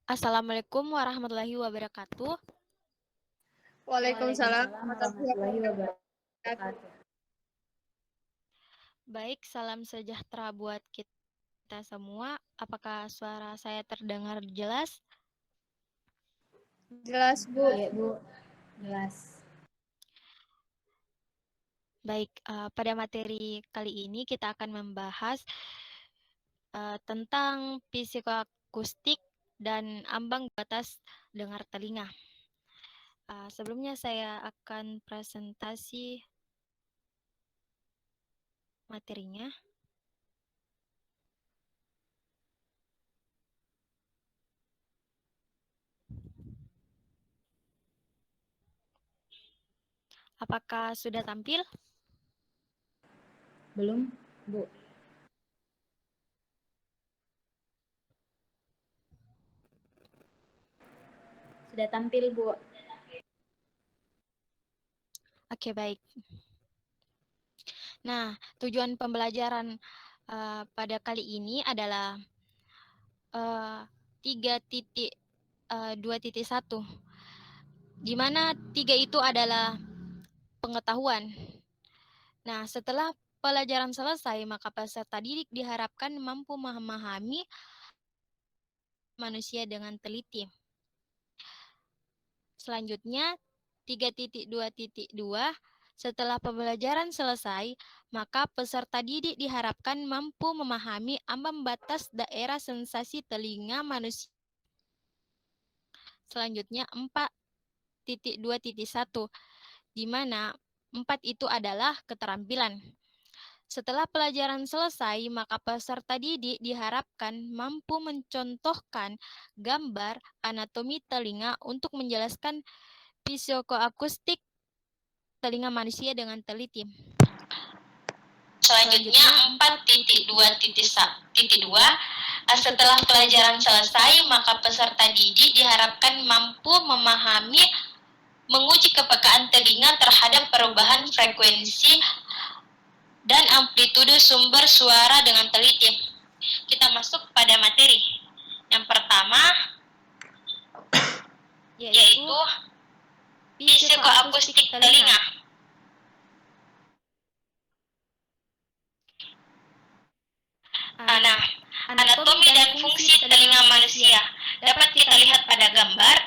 Assalamualaikum warahmatullahi wabarakatuh. Waalaikumsalam warahmatullahi wabarakatuh. Baik, salam sejahtera buat kita semua. Apakah suara saya terdengar jelas? Jelas, Bu. Iya, Bu. Jelas. Baik, pada materi kali ini kita akan membahas tentang psikoakustik dan ambang batas dengar telinga. Sebelumnya saya akan presentasi materinya. Apakah sudah tampil? Belum, Bu. Sudah tampil, Bu. Oke, baik. Nah, tujuan pembelajaran pada kali ini adalah 3.2.1, di mana 3 itu adalah pengetahuan. Nah, setelah pelajaran selesai, maka peserta didik diharapkan mampu memahami manusia dengan teliti. Selanjutnya, 3.2.2, setelah pembelajaran selesai, maka peserta didik diharapkan mampu memahami ambang batas daerah sensasi telinga manusia. Selanjutnya 4.2.1, di mana 4 itu adalah keterampilan. Setelah pelajaran selesai, maka peserta didik diharapkan mampu mencontohkan gambar anatomi telinga untuk menjelaskan psikoakustik telinga manusia dengan teliti. Selanjutnya 4.2.2, setelah pelajaran selesai, maka peserta didik diharapkan mampu memahami, menguji kepekaan telinga terhadap perubahan frekuensi dan amplitude sumber suara dengan teliti. Kita masuk pada materi. Yang pertama yaitu psikoakustik telinga. Nah, anatomi dan fungsi telinga manusia dapat kita lihat pada gambar.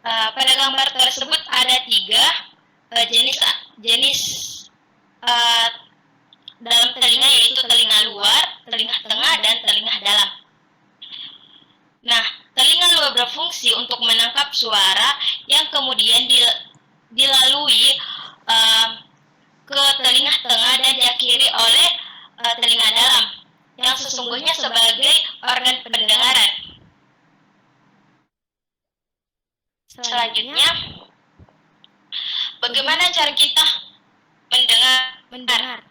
Pada gambar tersebut ada 3 jenis dalam telinga, yaitu telinga luar, telinga tengah, dan telinga dalam. Nah, telinga luar berfungsi untuk menangkap suara yang kemudian dilalui ke telinga tengah dan diakhiri oleh telinga dalam, yang sesungguhnya sebagai organ pendengaran. Selanjutnya, bagaimana cara kita mendengar?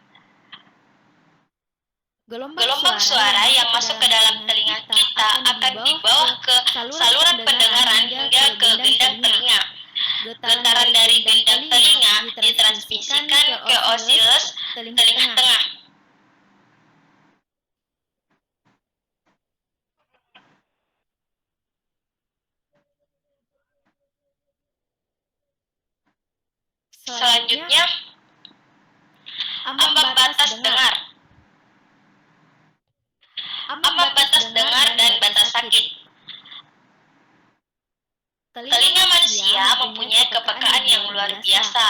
Gelombang suara yang masuk ke dalam telinga kita akan dibawa ke saluran pendengaran hingga ke gendang telinga. Getaran dari gendang telinga ditransmisikan ke osilus telinga tengah. Selanjutnya, ambang batas dengar. Ambang batas dengar dan batas sakit. Telinga manusia mempunyai kepekaan yang luar biasa,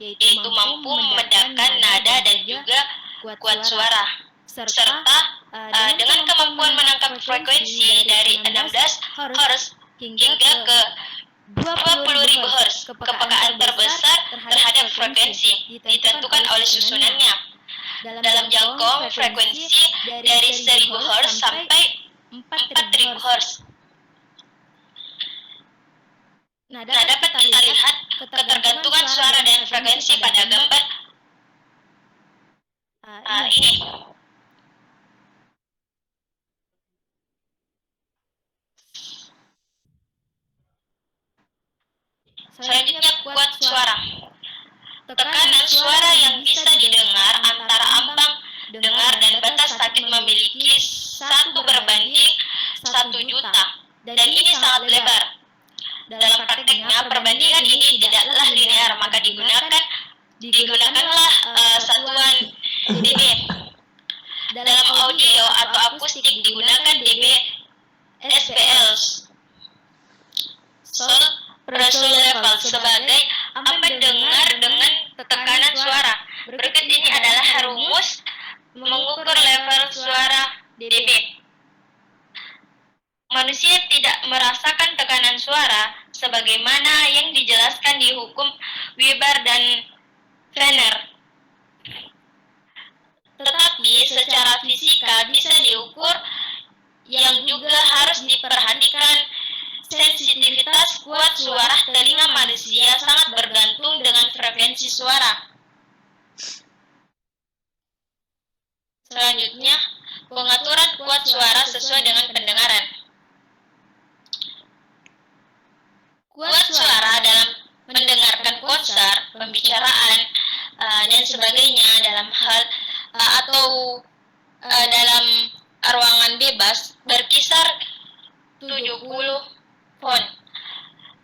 yaitu mampu membedakan nada dan juga kuat suara, serta dengan kemampuan menangkap frekuensi dari 16 Hz hingga ke 20.000 Hz. Kepekaan terbesar terhadap frekuensi ditentukan oleh susunannya. Dalam jangkauan frekuensi dari 1000 Hz sampai 4000 Hz. Nah, dapat kita lihat ketergantungan suara dan frekuensi pada gambar ini. Selanjutnya, kuat suara. Tekanan suara yang bisa didengar antara ambang dengar dan batas sakit memiliki 1 berbanding 1 juta. dan ini sangat lebar. Dalam prakteknya, perbandingan ini tidaklah linear, maka digunakanlah satuan dB. Dalam audio atau akustik digunakan dB SPL, Sound Pressure Level, sebagai pendengar dengan tekanan suara. Berikut ini adalah rumus mengukur level suara dB. Manusia tidak merasakan tekanan suara sebagaimana yang dijelaskan di hukum Weber dan Fenner. Tetapi secara fisika bisa diukur. Yang juga harus diperhatikan, sensitivitas kuat suara telinga manusia sangat bergantung dengan frekuensi suara. Selanjutnya, pengaturan kuat suara sesuai dengan pendengaran. Kuat suara dalam mendengarkan konser, pembicaraan, dan sebagainya dalam hal atau dalam ruangan bebas berkisar 70 font.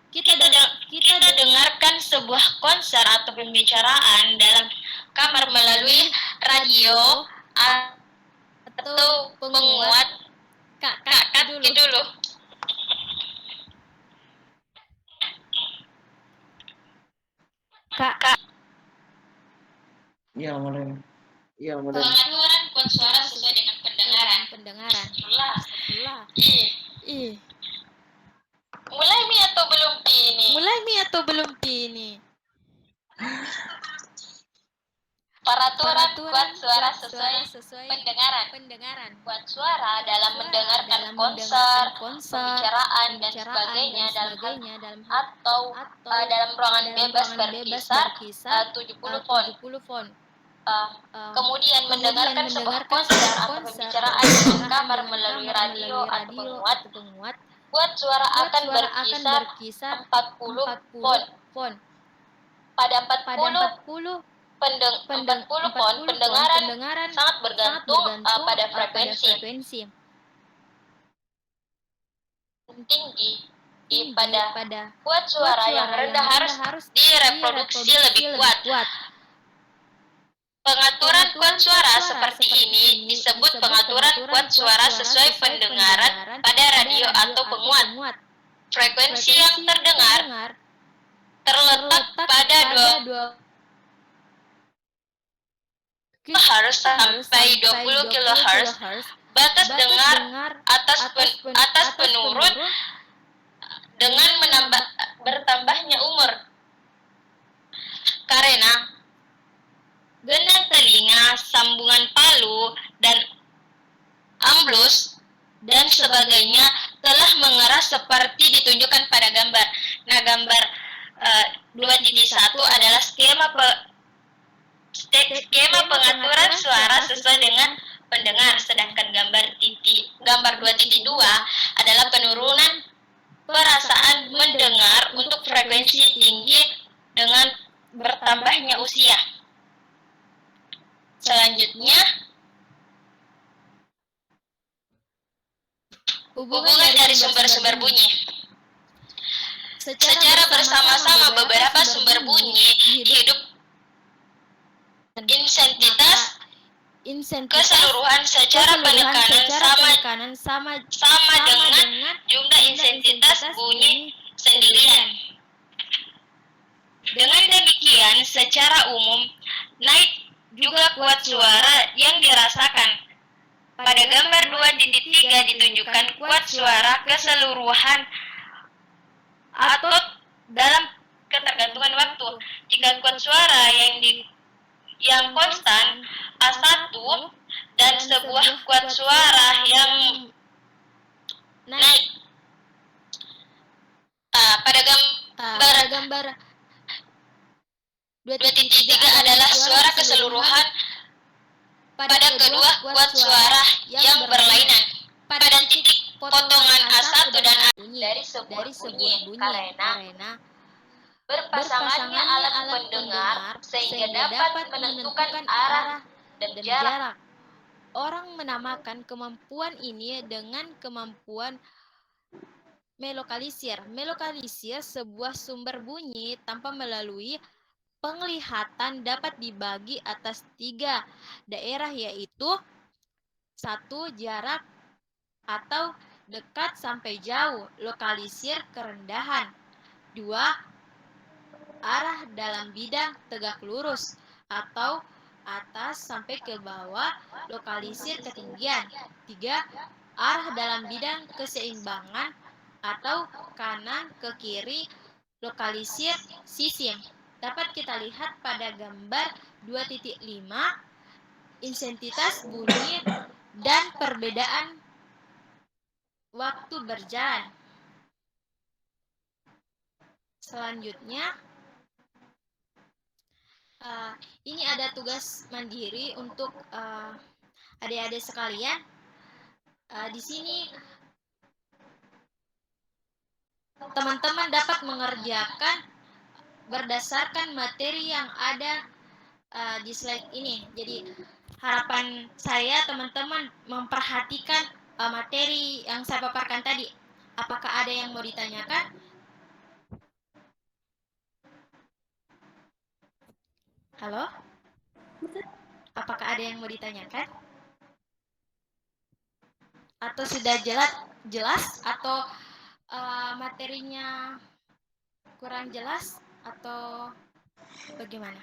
Kita dengarkan sebuah konser atau pembicaraan dalam kamar melalui radio atau penguat. Kak dulu. Kak. Iya, mulai. Pengaturan kuat suara sesuai dengan pendengaran. Mulai mi atau belum ini? Peraturan kuat suara sesuai pendengaran. Kuat suara dalam mendengarkan konser, pembicaraan, dan sebagainya dalam atau dalam ruangan bebas berkisar 70 font. Kemudian mendengarkan sebuah konser atau pembicaraan di kamar melalui radio atau penguat, kuat suara akan berkisar 40 font. Pada 40 font, pendengaran sangat bergantung pada frekuensi. Tinggi pada kuat suara yang rendah harus direproduksi lebih kuat. Pengaturan kuat suara seperti ini disebut pengaturan kuat suara sesuai pendengaran pada radio atau penguat. Frekuensi yang terdengar terletak pada 2 kHz sampai 20 kHz. Batas dengar atas penurun dengan bertambahnya umur. Karena gendang telinga, sambungan palu, dan amblus, dan sebagainya telah mengeras seperti ditunjukkan pada gambar. Nah, gambar 2.1 adalah skema pengaturan suara sesuai dengan pendengar, sedangkan gambar 2.2 adalah penurunan perasaan mendengar untuk frekuensi tinggi dengan bertambahnya usia. Selanjutnya, hubungan dari sumber-sumber bunyi. Secara bersama-sama beberapa sumber bunyi hidup intensitas keseluruhan secara penekanan sama dengan jumlah intensitas bunyi sendirian. Dengan demikian, secara umum, naik juga kuat suara yang dirasakan. Pada gambar 2.3 ditunjukkan kuat suara keseluruhan atau dalam ketergantungan waktu. Jika kuat suara yang konstan A1 dan sebuah kuat suara yang naik. Pada gambar 2.3 adalah suara keseluruhan pada kedua kuat suara yang berlainan. Pada titik potongan A1 dan A dari sebuah bunyi karena berpasangannya alat pendengar sehingga dapat menentukan arah dan jarak. Orang menamakan kemampuan ini dengan kemampuan melokalisir. Melokalisir sebuah sumber bunyi tanpa melalui penglihatan dapat dibagi atas 3 daerah, yaitu 1. Jarak atau dekat sampai jauh, lokalisir kerendahan. 2. Arah dalam bidang tegak lurus atau atas sampai ke bawah, lokalisir ketinggian. 3. Arah dalam bidang keseimbangan atau kanan ke kiri, lokalisir sisim. Dapat kita lihat pada gambar 2.5, intensitas bunyi dan perbedaan waktu berjalan. Selanjutnya, ini ada tugas mandiri untuk adik-adik sekalian. Di sini teman-teman dapat mengerjakan berdasarkan materi yang ada di slide ini. Jadi harapan saya teman-teman memperhatikan materi yang saya paparkan tadi. Apakah ada yang mau ditanyakan? Halo? Apakah ada yang mau ditanyakan? Atau sudah jelas atau materinya kurang jelas atau bagaimana?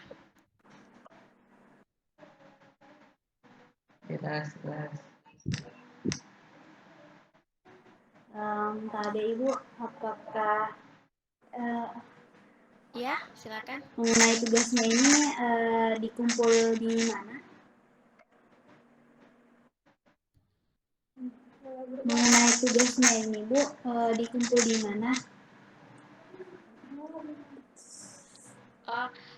Jelas. Tadi Ibu, apakah Ya, silakan. mengenai tugasnya ini dikumpul di mana? Mengenai tugasnya ini, Bu, dikumpul di mana?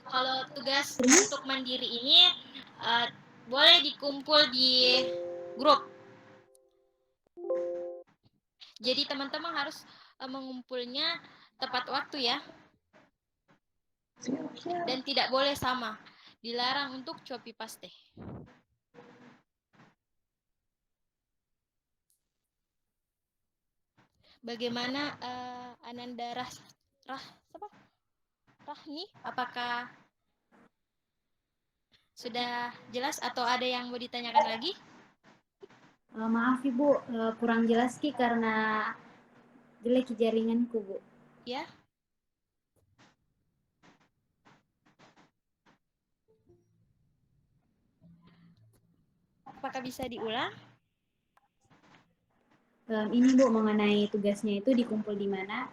Kalau tugas untuk mandiri ini boleh dikumpul di grup. Jadi teman-teman harus mengumpulnya tepat waktu ya. Dan tidak boleh sama. Dilarang untuk copy paste. Bagaimana Ananda Rahmi? Apakah sudah jelas atau ada yang mau ditanyakan lagi? Maaf Ibu, kurang jelas Ki karena jelek jaringanku, Bu. Ya. Apakah bisa diulang? Ini Bu, mengenai tugasnya itu dikumpul di mana?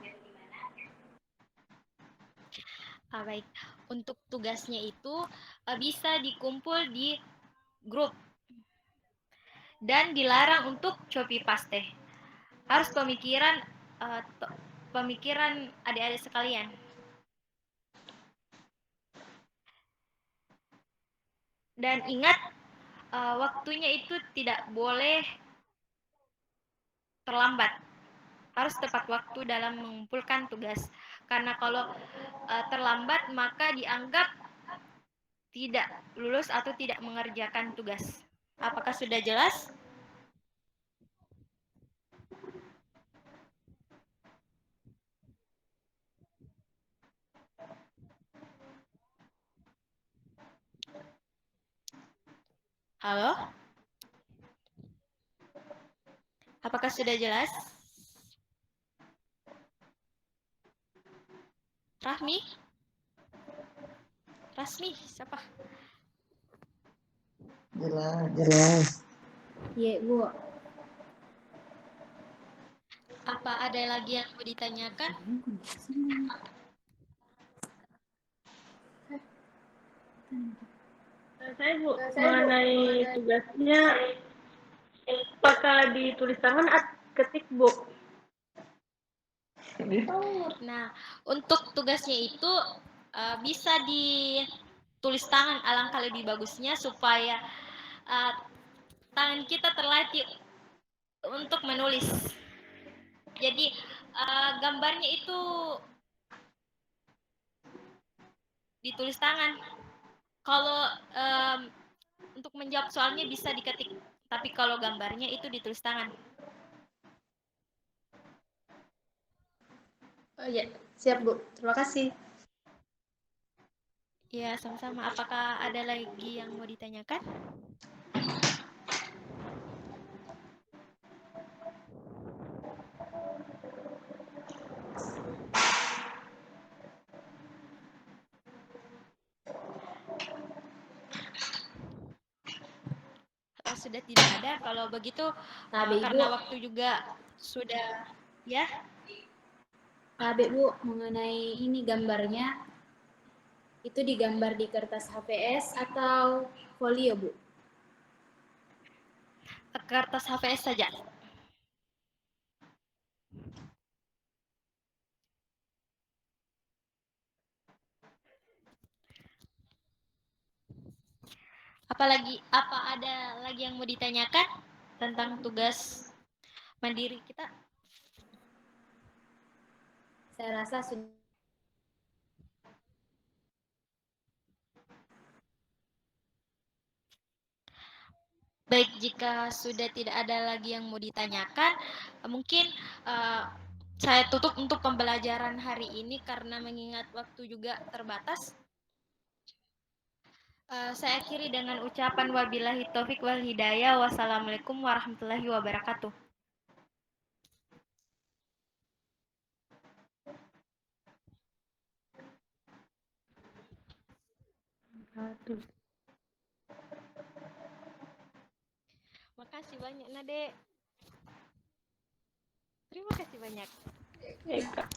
Baik, untuk tugasnya itu bisa dikumpul di grup dan dilarang untuk copy paste. Harus pemikiran adik-adik sekalian. Dan ingat, waktunya itu tidak boleh terlambat. Harus tepat waktu dalam mengumpulkan tugas. Karena kalau terlambat maka dianggap tidak lulus atau tidak mengerjakan tugas. Apakah sudah jelas? Halo? Apakah sudah jelas? Rasmi? Siapa? Jelas. Iya, Bu. Apa ada lagi yang mau ditanyakan? Saya Bu, mengenai tugasnya, apakah ditulis tangan atau ketik Bu? Nah, untuk tugasnya itu bisa ditulis tangan, alangkah lebih bagusnya supaya tangan kita terlatih untuk menulis. Jadi gambarnya itu ditulis tangan. Kalau untuk menjawab soalnya bisa diketik, tapi kalau gambarnya itu ditulis tangan. Oh ya, siap Bu. Terima kasih. Ya, sama-sama. Apakah ada lagi yang mau ditanyakan? Sudah tidak ada. Kalau begitu, Nah, Ibu. karena waktu juga sudah ya. Nah, Bu, mengenai ini gambarnya, itu digambar di kertas HVS atau folio, Bu? Kertas HVS saja. Apa ada lagi yang mau ditanyakan tentang tugas mandiri kita? Saya rasa sudah. Baik, jika sudah tidak ada lagi yang mau ditanyakan, mungkin saya tutup untuk pembelajaran hari ini karena mengingat waktu juga terbatas. Saya akhiri dengan ucapan wabillahi taufik wal hidayah. Wassalamualaikum warahmatullahi wabarakatuh. Makasih banyak, Nade. Terima kasih banyak. Eka.